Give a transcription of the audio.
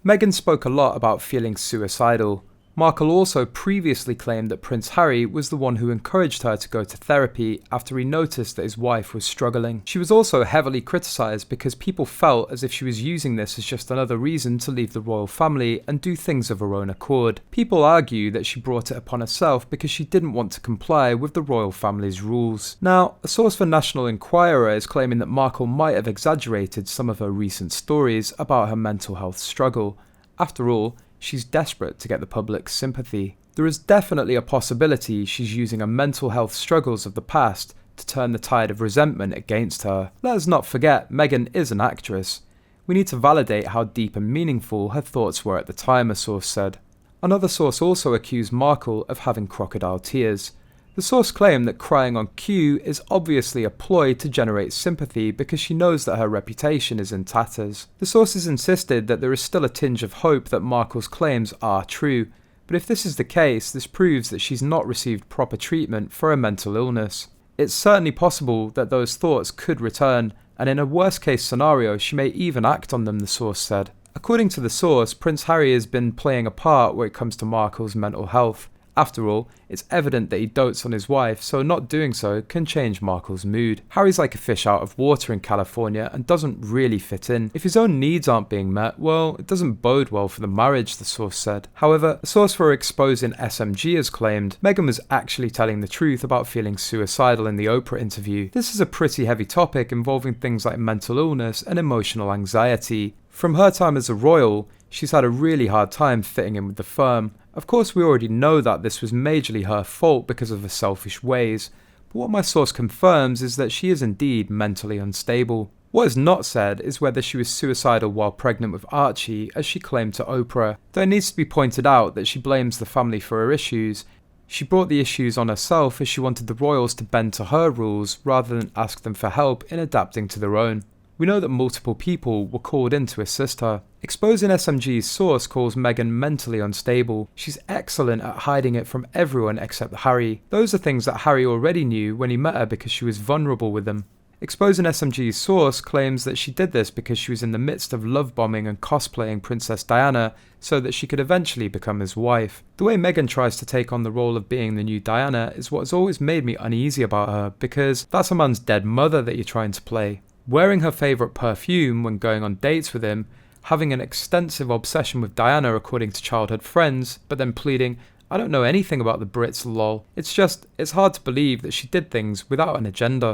Meghan spoke a lot about feeling suicidal. Markle also previously claimed that Prince Harry was the one who encouraged her to go to therapy after he noticed that his wife was struggling. She was also heavily criticised because people felt as if she was using this as just another reason to leave the royal family and do things of her own accord. People argue that she brought it upon herself because she didn't want to comply with the royal family's rules. Now, a source for National Enquirer is claiming that Markle might have exaggerated some of her recent stories about her mental health struggle. After all, she's desperate to get the public's sympathy. There is definitely a possibility she's using her mental health struggles of the past to turn the tide of resentment against her. Let us not forget, Meghan is an actress. We need to validate how deep and meaningful her thoughts were at the time, a source said. Another source also accused Markle of having crocodile tears. The source claimed that crying on cue is obviously a ploy to generate sympathy because she knows that her reputation is in tatters. The sources insisted that there is still a tinge of hope that Markle's claims are true, but if this is the case, this proves that she's not received proper treatment for a mental illness. It's certainly possible that those thoughts could return, and in a worst-case scenario, she may even act on them, the source said. According to the source, Prince Harry has been playing a part when it comes to Markle's mental health. After all, it's evident that he dotes on his wife, so not doing so can change Markle's mood. Harry's like a fish out of water in California and doesn't really fit in. If his own needs aren't being met, well, it doesn't bode well for the marriage, the source said. However, a source for exposing SMG has claimed Meghan was actually telling the truth about feeling suicidal in the Oprah interview. This is a pretty heavy topic involving things like mental illness and emotional anxiety. From her time as a royal, she's had a really hard time fitting in with the firm. Of course, we already know that this was majorly her fault because of her selfish ways, but what my source confirms is that she is indeed mentally unstable. What is not said is whether she was suicidal while pregnant with Archie, as she claimed to Oprah. Though it needs to be pointed out that she blames the family for her issues. She brought the issues on herself as she wanted the royals to bend to her rules rather than ask them for help in adapting to their own. We know that multiple people were called in to assist her. Exposing SMG's source calls Meghan mentally unstable. She's excellent at hiding it from everyone except Harry. Those are things that Harry already knew when he met her because she was vulnerable with him. Exposing SMG's source claims that she did this because she was in the midst of love bombing and cosplaying Princess Diana so that she could eventually become his wife. The way Meghan tries to take on the role of being the new Diana is what has always made me uneasy about her, because that's a man's dead mother that you're trying to play. Wearing her favourite perfume when going on dates with him, having an extensive obsession with Diana according to childhood friends, but then pleading, "I don't know anything about the Brits, lol." It's hard to believe that she did things without an agenda.